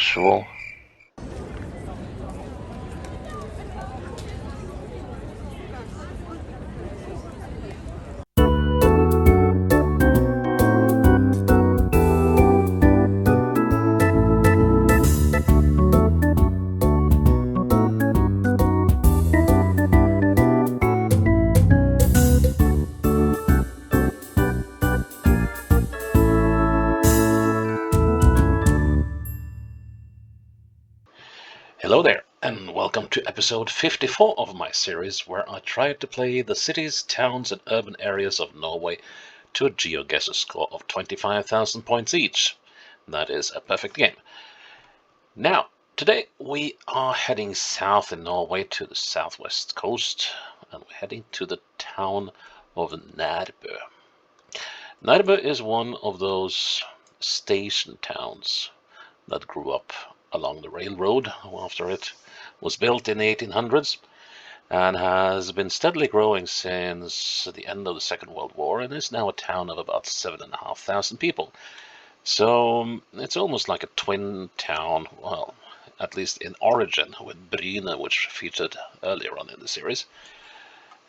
usual. Hello there, and welcome to episode 54 of my series where I try to play the cities, towns and urban areas of Norway to a Geoguessr score of 25,000 points each. That is a perfect game. Now, today we are heading south in Norway to the southwest coast, and we're heading to the town of Nærbø. Nærbø is one of those station towns that grew up along the railroad after it was built in the 1800s and has been steadily growing since the end of the Second World War and is now a town of about 7,500 people. So it's almost like a twin town, well, at least in origin, with Bryne, which featured earlier on in the series.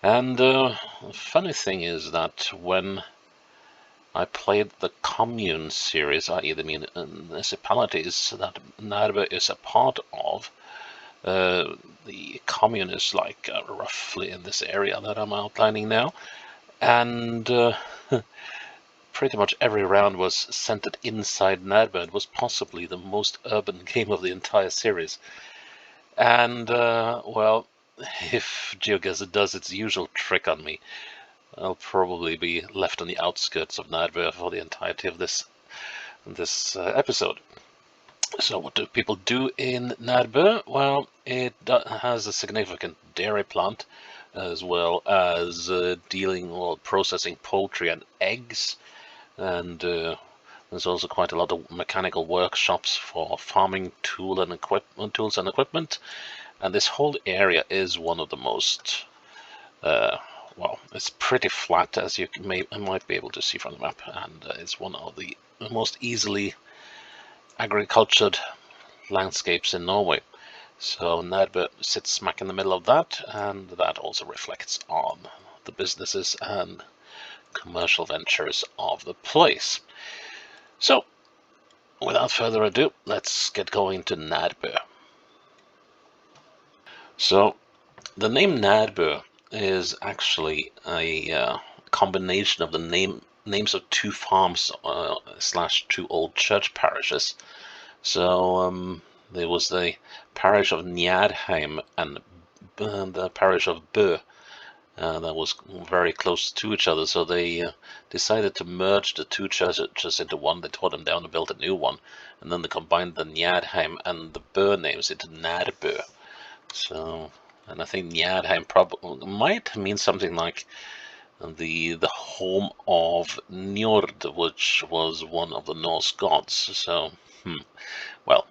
And the funny thing is that when I played the commune series, i.e. the municipalities that Nærbø is a part of. The commune is like roughly in this area that I'm outlining now, and pretty much every round was centered inside Nærbø. It was possibly the most urban game of the entire series. And, well, if Geoguessr does its usual trick on me, I'll probably be left on the outskirts of Nærbø for the entirety of this episode. So what do people do in Nærbø? Well, it has a significant dairy plant, as well as dealing or processing poultry and eggs, and there's also quite a lot of mechanical workshops for farming tools and equipment, and this whole area is one of the most well, it's pretty flat, as you might be able to see from the map, and it's one of the most easily agricultured landscapes in Norway. So Nærbø sits smack in the middle of that, and that also reflects on the businesses and commercial ventures of the place. So, without further ado, let's get going to Nærbø. So, the name Nærbø is actually a combination of the names of two farms / two old church parishes. So there was the parish of Njarheim and the parish of Bø that was very close to each other. So they decided to merge the two churches into one. They tore them down and built a new one, and then they combined the Njarheim and the Bø names into Nærbø. So. And I think Njarheim probably might mean something like the home of Njord, which was one of the Norse gods. So, well,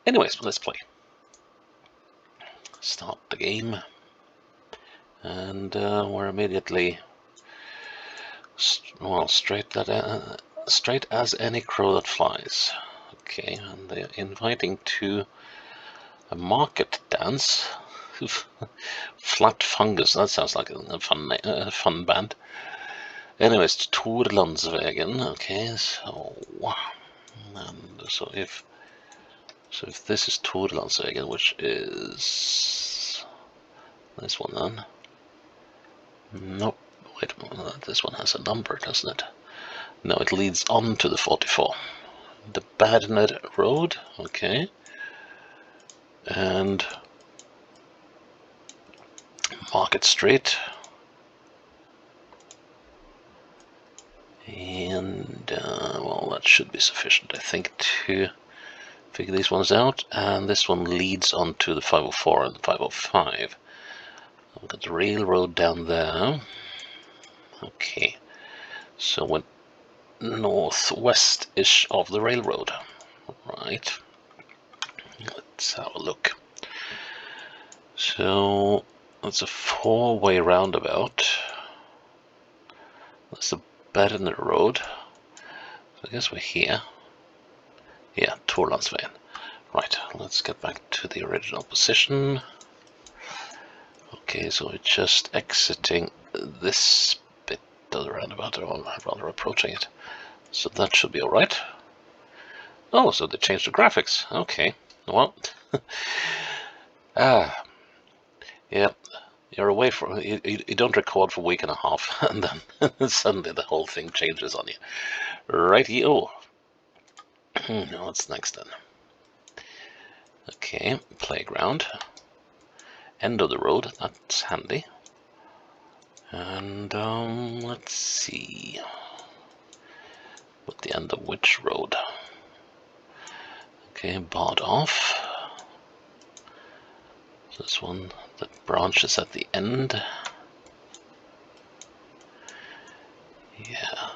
anyways, let's play. Start the game, and we're immediately straight as any crow that flies. Okay, and they're inviting to a market dance. Flat Fungus, that sounds like a fun band. Anyways, Torlandsvegen. Okay, so if this is Torlandsvegen, which is this one, then nope. Wait a moment, this one has a number, doesn't it? No, it leads on to the 44. The Badner Road. Okay, and Market Street, and well, that should be sufficient, I think, to figure these ones out. And this one leads on to the 504 and 505. I've got the railroad down there. Okay, so we're northwest-ish of the railroad. Right, let's have a look. So it's a four-way roundabout. That's the Badner Road. So I guess we're here. Yeah, Torlandsveien. Right, let's get back to the original position. Okay, so we're just exiting this bit of the roundabout, or rather approaching it. So that should be alright. Oh, so they changed the graphics. Okay, well, yeah, you're away from, you don't record for a week and a half, and then suddenly the whole thing changes on you. Righty-o. What's next then? Okay, playground. End of the road, that's handy. And let's see. But the end of which road? Okay, barred off. This one that branches at the end. Yeah.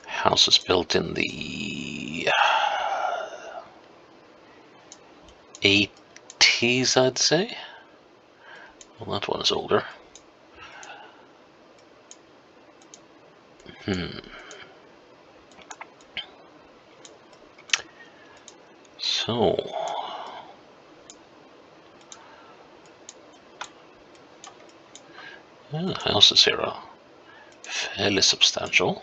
House is built in the 80s, I'd say. Well, that one is older. So, the houses here are fairly substantial.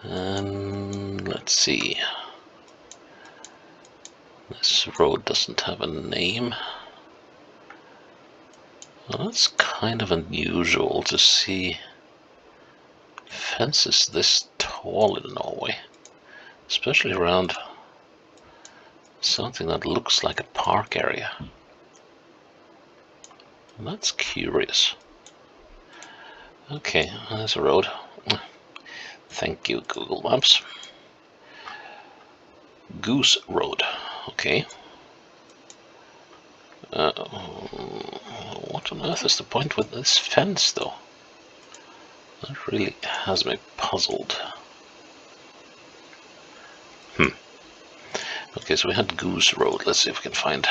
And let's see. This road doesn't have a name. Well, that's kind of unusual to see fences this tall in Norway, especially around something that looks like a park area. That's curious. Okay, there's a road. Thank you, Google Maps. Goose Road. Okay. What on earth is the point with this fence, though? That really has me puzzled. Okay, so we had Goose Road. Let's see if we can find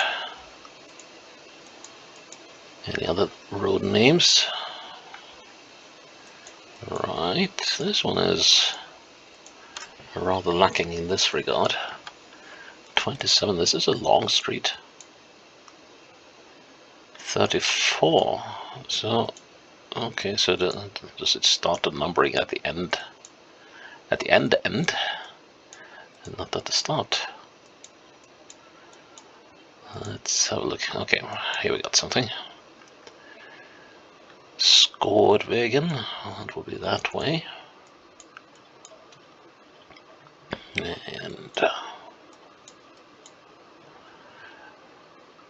any other road names. Right, this one is rather lacking in this regard. 27, this is a long street. 34, so, okay, so does it start the numbering at the end? At the end, and not at the start. Let's have a look. Okay, here we got something. Skårvägen, that will be that way. And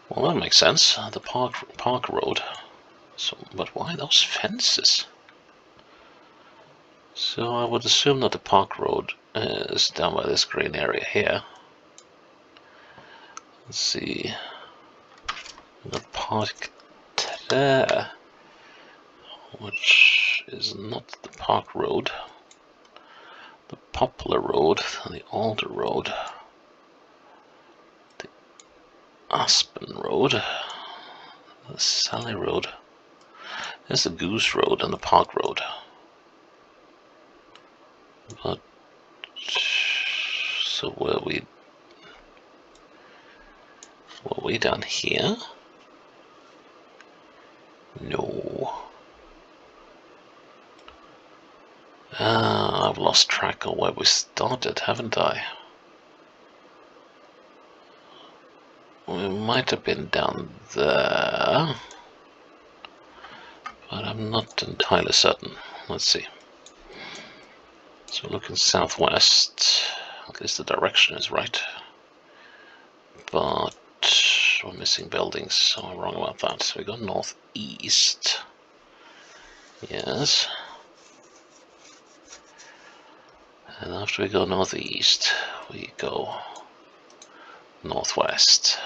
well, that makes sense. The park road. So, but why those fences? So I would assume that the park road is down by this green area here. Let's see. The park there, which is not the park road. The Poplar Road, the Alder Road, the Aspen Road, the Sally Road. There's the Goose Road and the Park Road. But so were we down here? No. I've lost track of where we started, haven't I? We might have been down there, but I'm not entirely certain. Let's see. So looking southwest, at least the direction is right. But we're missing buildings, so I'm wrong about that. So we go northeast. Yes. And after we go northeast, we go northwest.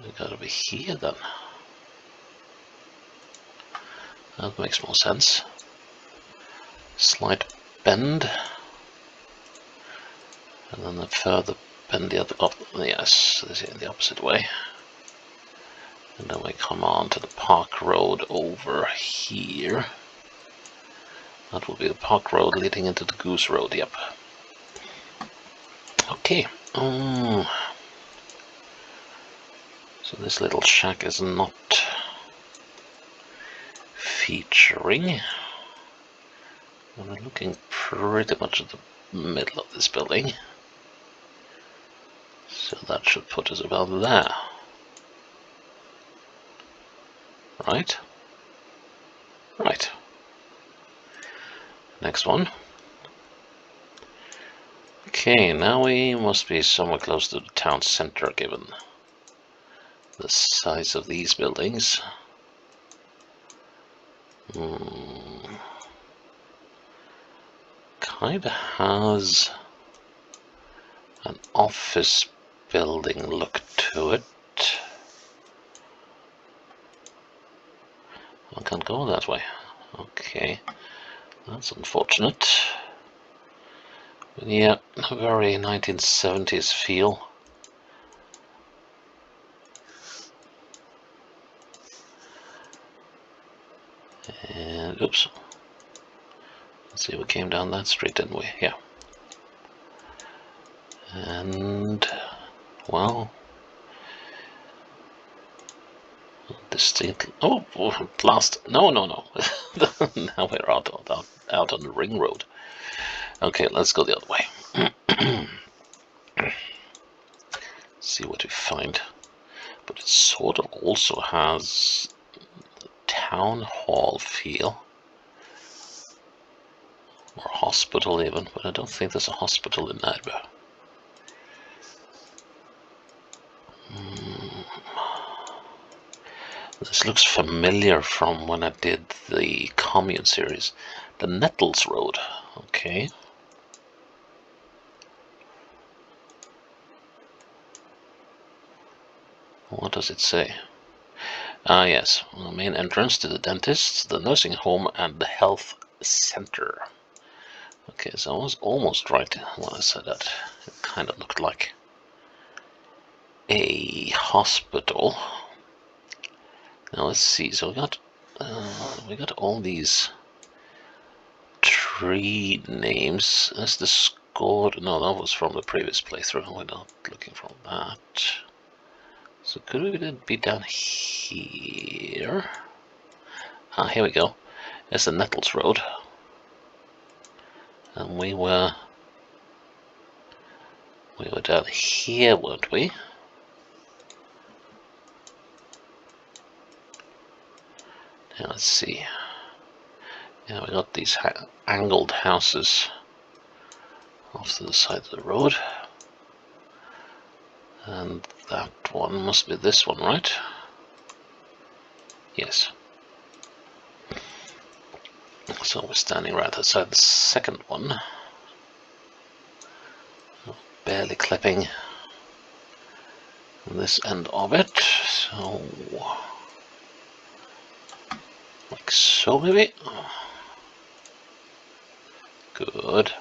We gotta be here then. That makes more sense. Slight bend. And then a further bend the other, yes, the opposite way. And then we come on to the park road over here. That will be the park road leading into the Goose Road, yep. Okay. So this little shack is not featuring. And we're looking pretty much at the middle of this building. So that should put us about there. Right? Right. Next one. Okay, now we must be somewhere close to the town center given the size of these buildings. Kinda has an office building look to it. I can't go that way. Okay, that's unfortunate. But yeah, a very 1970s feel. And oops. Let's see, we came down that street, didn't we? Yeah. And well, distinctly. Oh, last. No. Now we're out on the ring road. Okay, let's go the other way. See what we find. But it sort of also has the town hall feel. Or hospital even, but I don't think there's a hospital in Nærbø. This looks familiar from when I did the Commune series. The Nettles Road. Okay. What does it say? Ah, yes. The main entrance to the dentist, the nursing home, and the health center. Okay, so I was almost right when I said that. It kind of looked like a hospital. Now let's see. So we got all these tree names. That's the score. No, that was from the previous playthrough. We're not looking for that. So could we be down here? Ah, here we go. There's the Nettles Road. And we were down here, weren't we? Now let's see. Yeah, we got these angled houses off to the side of the road. And that one must be this one, right? Yes. So we're standing right outside the second one. Barely clipping this end of it. So, like so maybe. Good.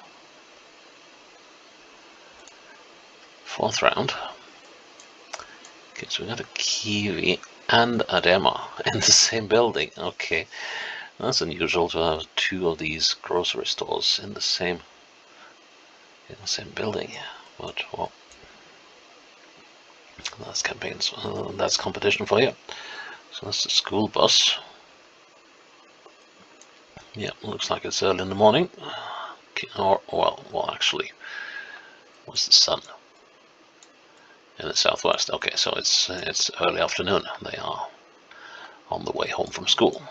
Fourth round. Okay, so we got a kiwi and a dema in the same building. Okay, that's unusual to have two of these grocery stores in the same building. But well, that's campaigns. That's competition for you. So that's the school bus. Yeah, looks like it's early in the morning. Or well, actually, what's the sun? In the southwest. Okay, so it's early afternoon. They are on the way home from school.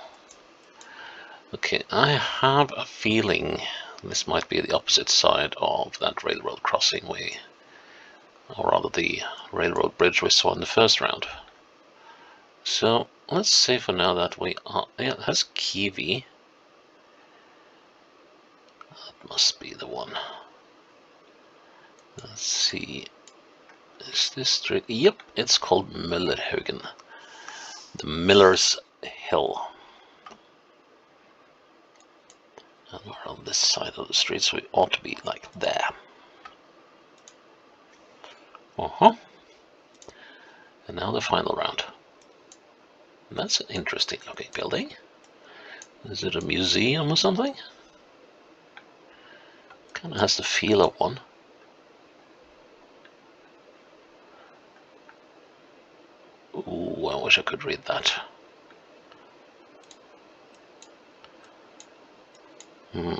Okay, I have a feeling this might be the opposite side of that railroad crossing or rather the railroad bridge we saw in the first round. So let's say for now that we are. Yeah, it has kiwi. That must be the one. Let's see. Is this street? Yep, it's called Millerhaugen. The Miller's Hill. And we're on this side of the street, so we ought to be like there. And now the final round. And that's an interesting looking building. Is it a museum or something? Kind of has the feel of one. Ooh, I wish I could read that. Yeah,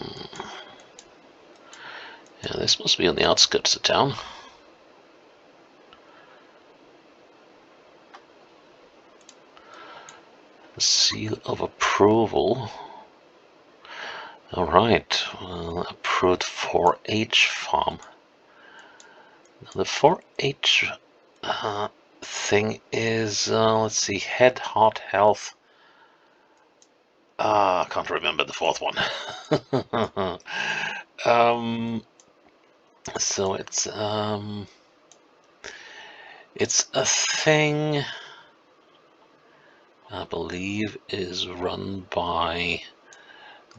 this must be on the outskirts of town. The seal of approval. Alright, approved 4-H farm. Now the 4-H thing is, let's see, head, heart, health. I can't remember the fourth one. So it's a thing I believe is run by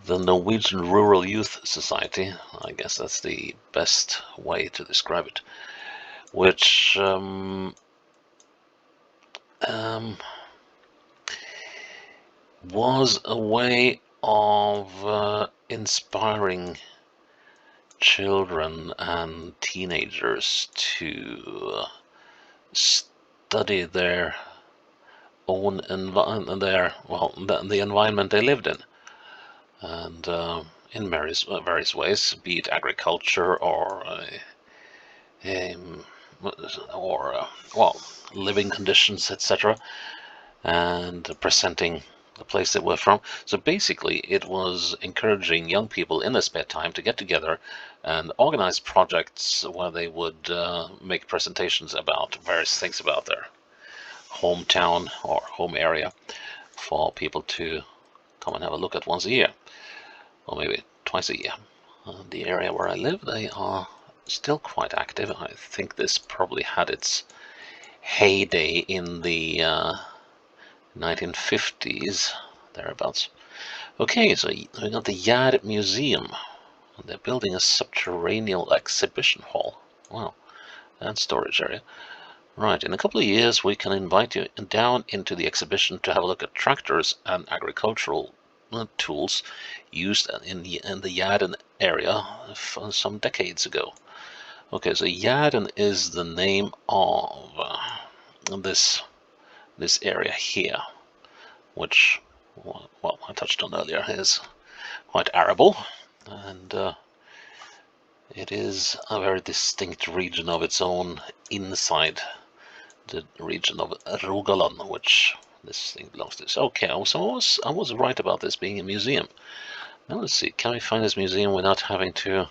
the Norwegian Rural Youth Society. I guess that's the best way to describe it. Which was a way of inspiring children and teenagers to study their own environment, the environment they lived in, and in various ways, be it agriculture or living conditions, etc., and presenting the place they were from. So basically, it was encouraging young people in their spare time to get together and organize projects where they would make presentations about various things about their hometown or home area for people to come and have a look at once a year, or maybe twice a year. The area where I live, they are still quite active. I think this probably had its heyday in the 1950s, thereabouts. Okay, so we got the Yard Museum. They're building a subterranean exhibition hall. Wow, and storage area. Right, in a couple of years we can invite you down into the exhibition to have a look at tractors and agricultural tools used in the Yarden area some decades ago. Okay, so Yarden is the name of this area here, which, well, I touched on earlier, is quite arable, and it is a very distinct region of its own inside the region of Rogaland, which this thing belongs to. Okay, so I was right about this being a museum. Now let's see, can we find this museum without having to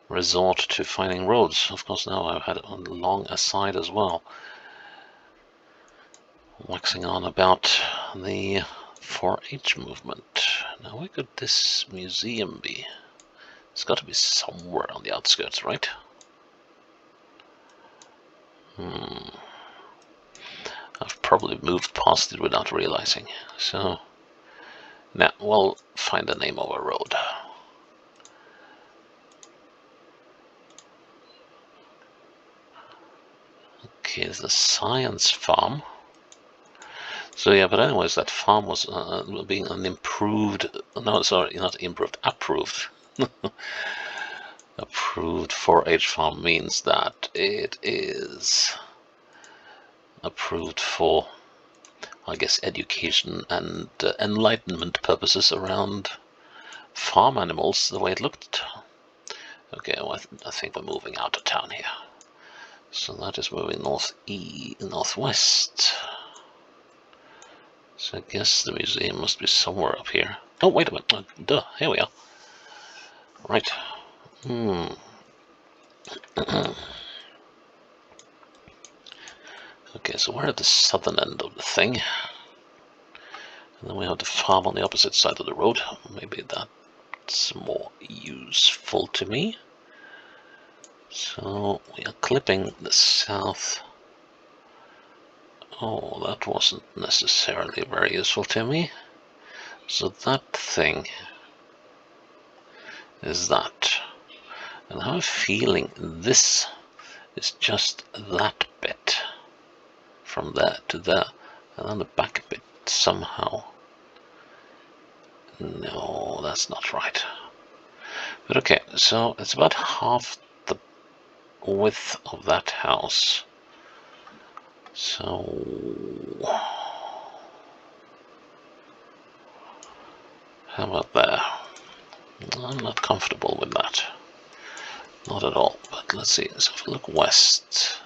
resort to finding roads? Of course, now I've had a long aside as well, waxing on about the 4-H movement. Now, where could this museum be? It's got to be somewhere on the outskirts, right? I've probably moved past it without realizing. So, now we'll find the name of a road. Okay, it's the science farm. So yeah, but anyways, that farm was being an improved, no, sorry, not improved, approved. Approved 4-H farm means that it is approved for, I guess, education and enlightenment purposes around farm animals, the way it looked. Okay, well, I think we're moving out of town here. So that is moving northwest. So I guess the museum must be somewhere up here. Oh, wait a minute. Duh, here we are. Right. Okay, so we're at the southern end of the thing. And then we have the farm on the opposite side of the road. Maybe that's more useful to me. So we are clipping the south. Oh, that wasn't necessarily very useful to me. So that thing is that. And I have a feeling this is just that bit. From there to there. And then the back bit somehow. No, that's not right. But okay, so it's about half the width of that house. So how about there? I'm not comfortable with that. Not at all. But let's see. So if I look west,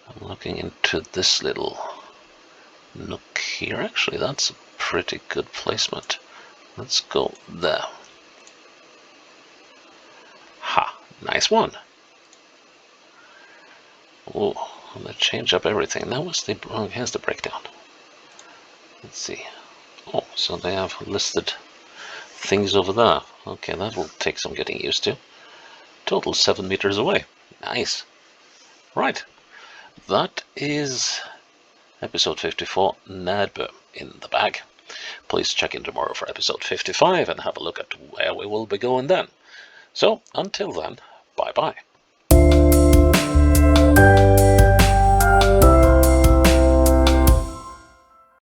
I'm looking into this little nook here. Actually, that's a pretty good placement. Let's go there. Ha! Nice one. Oh, they change up everything. Now what's the... Oh, here's the breakdown. Let's see. Oh, so they have listed things over there. Okay, that will take some getting used to. Total 7 meters away. Nice. Right. That is episode 54, Nærbø, in the bag. Please check in tomorrow for episode 55 and have a look at where we will be going then. So, until then, bye-bye.